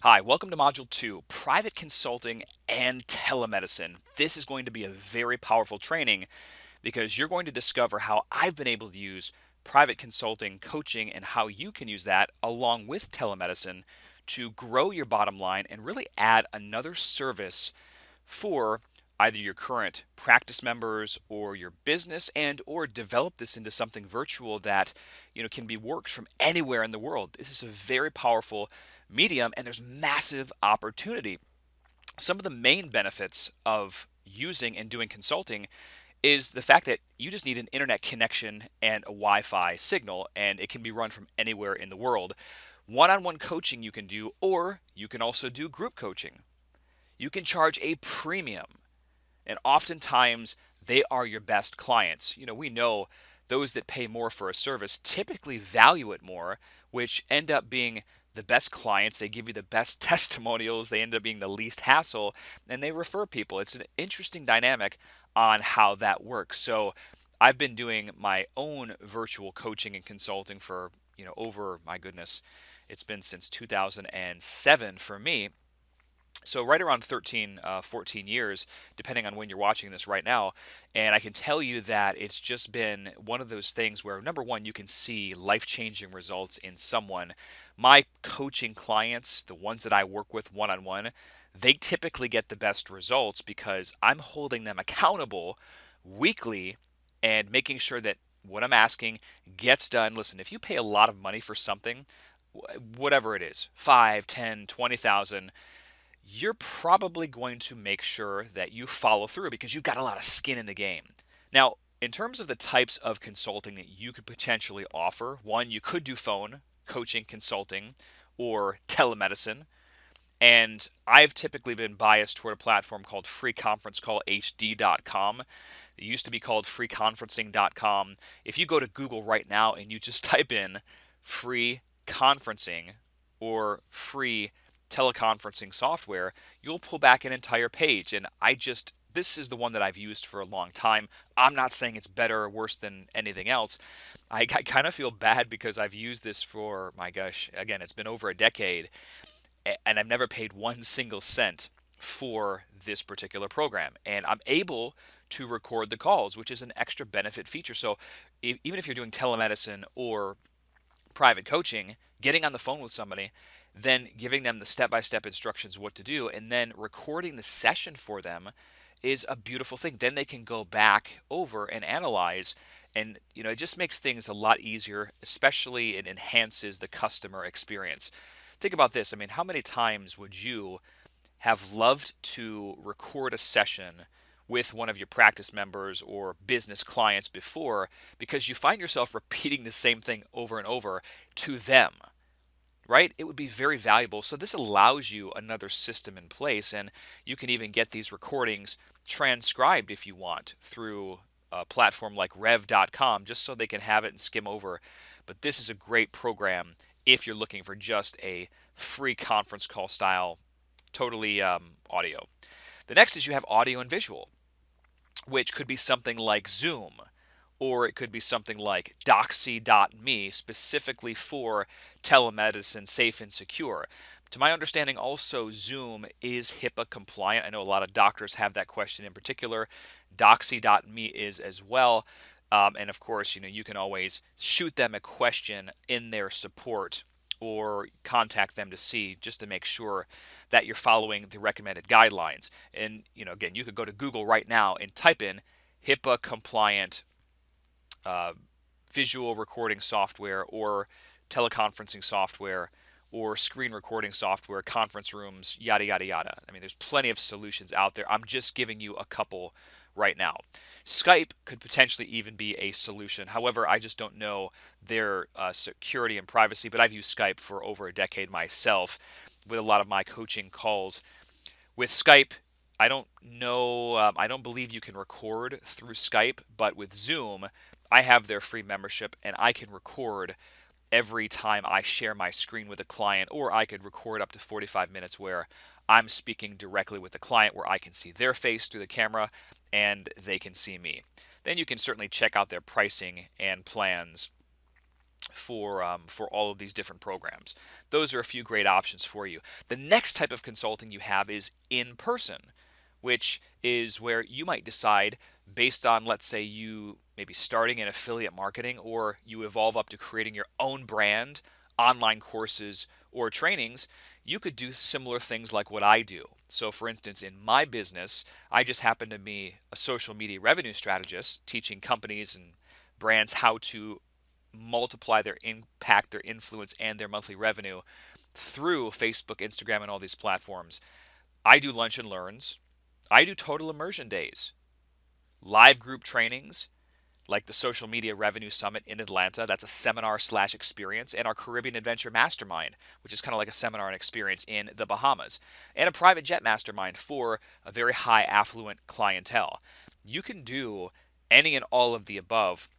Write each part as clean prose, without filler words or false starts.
Hi, welcome to Module 2, Private Consulting and Telemedicine. This is going to be a very powerful training because you're going to discover how I've been able to use private consulting, coaching, and how you can use that along with telemedicine to grow your bottom line and really add another service for either your current practice members or your business, and or develop this into something virtual that can be worked from anywhere in the world. This is a very powerful medium and there's massive opportunity. Some of the main benefits of using and doing consulting is the fact that you just need an internet connection and a Wi-Fi signal, and it can be run from anywhere in the world. One-on-one coaching you can do, or you can also do group coaching. You can charge a premium, and oftentimes they are your best clients. We know those that pay more for a service typically value it more, which end up being the best clients. They give you the best testimonials, they end up being the least hassle, and they refer people. It's an interesting dynamic on how that works. So I've been doing my own virtual coaching and consulting for, over, my goodness, it's been since 2007 for me. So right around 13, 14 years, depending on when you're watching this right now. And I can tell you that it's just been one of those things where, number one, you can see life-changing results in someone. My coaching clients, the ones that I work with one-on-one, they typically get the best results because I'm holding them accountable weekly and making sure that what I'm asking gets done. Listen, if you pay a lot of money for something, whatever it is, 5, 10, 20,000, you're probably going to make sure that you follow through because you've got a lot of skin in the game. Now, in terms of the types of consulting that you could potentially offer, one, you could do phone coaching, consulting, or telemedicine. And I've typically been biased toward a platform called freeconferencecallhd.com. It used to be called freeconferencing.com. If you go to Google right now and you just type in free conferencing or free teleconferencing software, you'll pull back an entire page. And this is the one that I've used for a long time. I'm not saying it's better or worse than anything else. I kind of feel bad because I've used this for, my gosh, again, it's been over a decade, and I've never paid one single cent for this particular program. And I'm able to record the calls, which is an extra benefit feature. So even if you're doing telemedicine or private coaching, getting on the phone with somebody, then giving them the step-by-step instructions what to do, and then recording the session for them is a beautiful thing. Then they can go back over and analyze, and it just makes things a lot easier, especially it enhances the customer experience. Think about this. I mean, how many times would you have loved to record a session with one of your practice members or business clients before, because you find yourself repeating the same thing over and over to them, right? It would be very valuable. So this allows you another system in place, and you can even get these recordings transcribed if you want through a platform like rev.com, just so they can have it and skim over. But this is a great program if you're looking for just a free conference call style, totally audio. The next is you have audio and visual, which could be something like Zoom, or it could be something like Doxy.me, specifically for telemedicine, safe and secure. To my understanding, also, Zoom is HIPAA compliant. I know a lot of doctors have that question in particular. Doxy.me is as well. And of course, you can always shoot them a question in their support or contact them to see, just to make sure that you're following the recommended guidelines. And, again, you could go to Google right now and type in HIPAA compliant visual recording software or teleconferencing software or screen recording software, conference rooms, yada, yada, yada. I mean, there's plenty of solutions out there. I'm just giving you a couple right now. Skype could potentially even be a solution. However, I just don't know their security and privacy, but I've used Skype for over a decade myself with a lot of my coaching calls. With Skype, I don't know, I don't believe you can record through Skype, but with Zoom, I have their free membership and I can record every time I share my screen with a client, or I could record up to 45 minutes where I'm speaking directly with the client, where I can see their face through the camera and they can see me. Then you can certainly check out their pricing and plans for all of these different programs. Those are a few great options for you. The next type of consulting you have is in person, which is where you might decide based on, let's say, you maybe starting in affiliate marketing, or you evolve up to creating your own brand, online courses, or trainings. You could do similar things like what I do. So, for instance, in my business, I just happen to be a social media revenue strategist, teaching companies and brands how to multiply their impact, their influence, and their monthly revenue through Facebook, Instagram, and all these platforms. I do lunch and learns. I do total immersion days, live group trainings like the Social Media Revenue Summit in Atlanta. That's a seminar slash experience, and our Caribbean Adventure Mastermind, which is kind of like a seminar and experience in the Bahamas, and a private jet mastermind for a very high affluent clientele. You can do any and all of the above,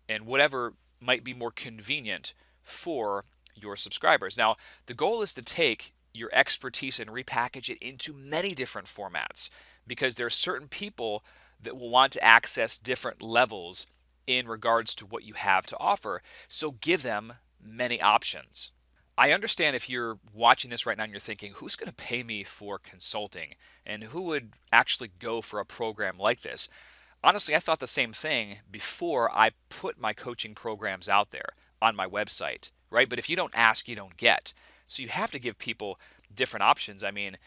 and whatever might be more convenient for your subscribers. Now, the goal is to take your expertise and repackage it into many different formats, because there are certain people that will want to access different levels in regards to what you have to offer. So give them many options. I understand if you're watching this right now and you're thinking, who's going to pay me for consulting? And who would actually go for a program like this? Honestly, I thought the same thing before I put my coaching programs out there on my website, right? But if you don't ask, you don't get. So you have to give people different options. I mean,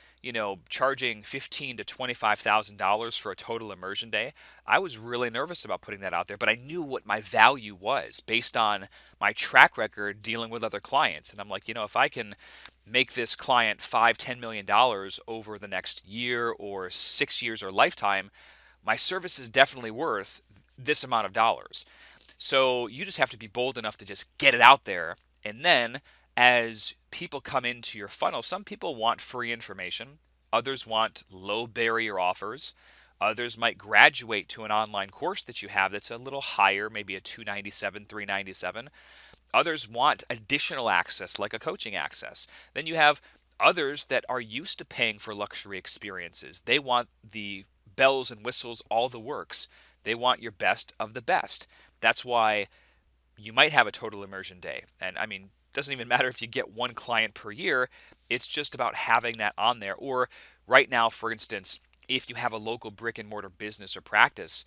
charging $15,000 to $25,000 for a total immersion day, I was really nervous about putting that out there, but I knew what my value was based on my track record dealing with other clients. And I'm like, if I can make this client $5, $10 million over the next year or 6 years or lifetime, my service is definitely worth this amount of dollars. So you just have to be bold enough to just get it out there. And then as people come into your funnel, some people want free information, others want low barrier offers, others might graduate to an online course that you have that's a little higher, maybe a $297, $397. Others want additional access, like a coaching access. Then you have others that are used to paying for luxury experiences. They want the bells and whistles, all the works. They want your best of the best. That's why you might have a total immersion day. And I mean, it doesn't even matter if you get one client per year. It's just about having that on there. Or right now, for instance, if you have a local brick and mortar business or practice,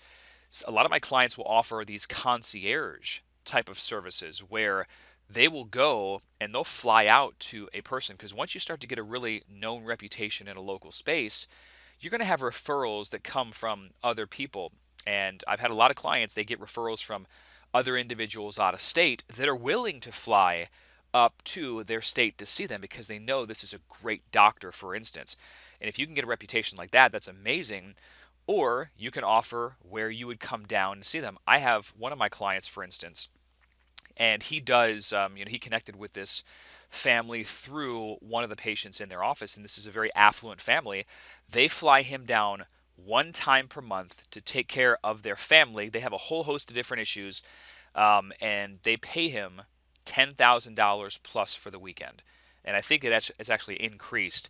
a lot of my clients will offer these concierge type of services where they will go and they'll fly out to a person, because once you start to get a really known reputation in a local space, you're going to have referrals that come from other people. And I've had a lot of clients, they get referrals from other individuals out of state that are willing to fly up to their state to see them because they know this is a great doctor, for instance. And if you can get a reputation like that, that's amazing. Or you can offer where you would come down and see them. I have one of my clients, for instance, and he does, he connected with this family through one of the patients in their office, and this is a very affluent family. They fly him down one time per month to take care of their family. They have a whole host of different issues, and they pay him $10,000 plus for the weekend. And I think it's actually increased.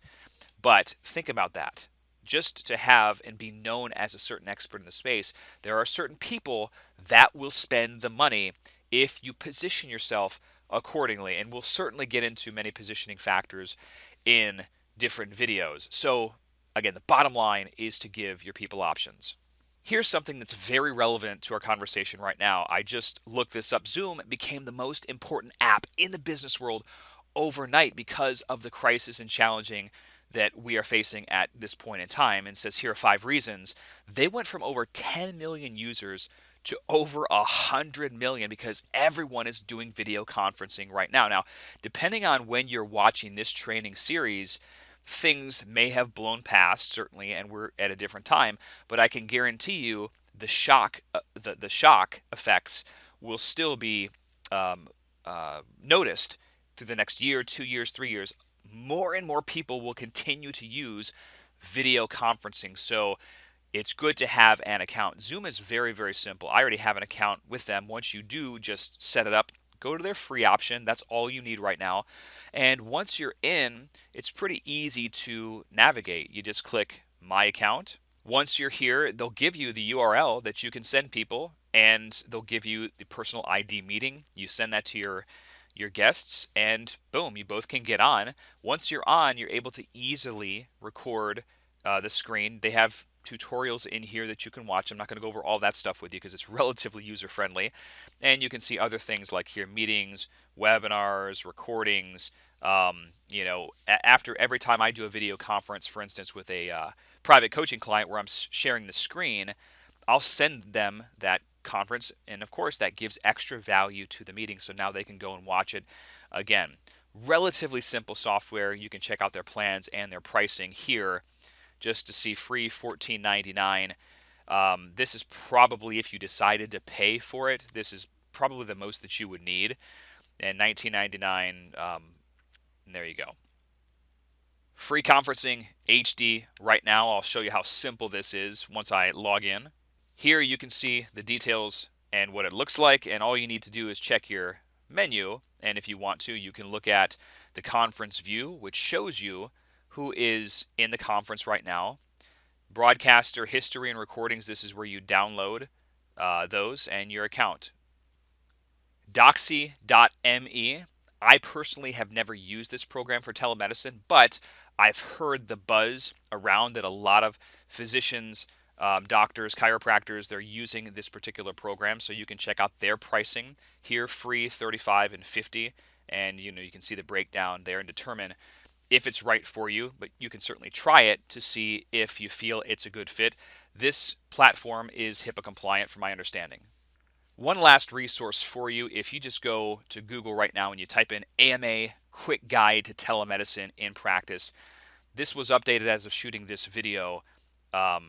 But think about that. Just to have and be known as a certain expert in the space, there are certain people that will spend the money if you position yourself accordingly. And we'll certainly get into many positioning factors in different videos. So again, the bottom line is to give your people options. Here's something that's very relevant to our conversation right now. I just looked this up. Zoom became the most important app in the business world overnight because of the crisis and challenging that we are facing at this point in time. And says here are 5 reasons. They went from over 10 million users to over 100 million because everyone is doing video conferencing right now. Now, depending on when you're watching this training series, things may have blown past, certainly, and we're at a different time, but I can guarantee you the shock effects will still be noticed through the next year, 2 years, 3 years. More and more people will continue to use video conferencing, so it's good to have an account. Zoom is very, very simple. I already have an account with them. Once you do, just set it up. Go to their free option. That's all you need right now. And once you're in, it's pretty easy to navigate. You just click My Account. Once you're here, they'll give you the URL that you can send people, and they'll give you the personal ID meeting. You send that to your your guests, and boom, you both can get on. Once you're on, you're able to easily record the screen. They have tutorials in here that you can watch. I'm not going to go over all that stuff with you because it's relatively user friendly. And you can see other things like here meetings, webinars, recordings. After every time I do a video conference, for instance, with a private coaching client where I'm sharing the screen, I'll send them that conference, and of course that gives extra value to the meeting, so now they can go and watch it again. Relatively simple software. You can check out their plans and their pricing here just to see. Free $14.99. This is probably, if you decided to pay for it, this is probably the most that you would need. And $19.99, and there you go. Free conferencing HD right now. I'll show you how simple this is once I log in. Here you can see the details and what it looks like, and all you need to do is check your menu, and if you want to, you can look at the conference view, which shows you who is in the conference right now. Broadcaster history and recordings, this is where you download those and your account. Doxy.me. I personally have never used this program for telemedicine, but I've heard the buzz around that a lot of physicians, doctors, chiropractors, they're using this particular program, so you can check out their pricing here. Free, 35 and 50, and you can see the breakdown there and determine if it's right for you, but you can certainly try it to see if you feel it's a good fit. This platform is HIPAA compliant from my understanding. One last resource for you, if you just go to Google right now and you type in AMA Quick Guide to Telemedicine in Practice, this was updated as of shooting this video a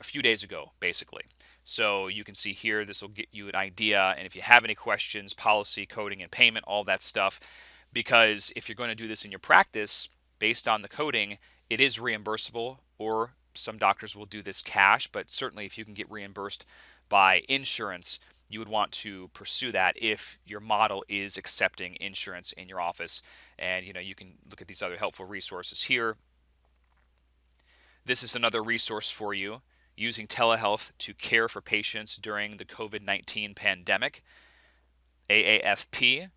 few days ago, basically. So you can see here, this will get you an idea, and if you have any questions, policy, coding, and payment, all that stuff, because if you're going to do this in your practice, based on the coding, it is reimbursable, or some doctors will do this cash, but certainly if you can get reimbursed by insurance, you would want to pursue that if your model is accepting insurance in your office. And you can look at these other helpful resources here. This is another resource for you, using telehealth to care for patients during the COVID-19 pandemic, AAFP.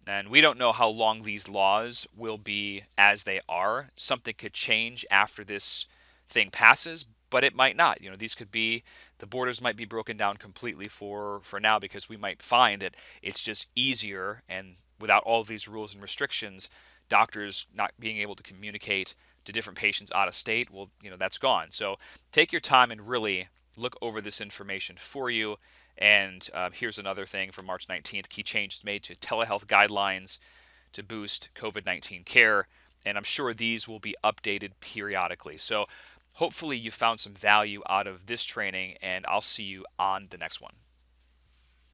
And we don't know how long these laws will be as they are. Something could change after this thing passes, but it might not. These could be, the borders might be broken down completely for now, because we might find that it's just easier, and without all of these rules and restrictions, doctors not being able to communicate to different patients out of state, well, that's gone. So take your time and really look over this information for you. And here's another thing from March 19th, key changes made to telehealth guidelines to boost COVID-19 care. And I'm sure these will be updated periodically. So hopefully you found some value out of this training, and I'll see you on the next one.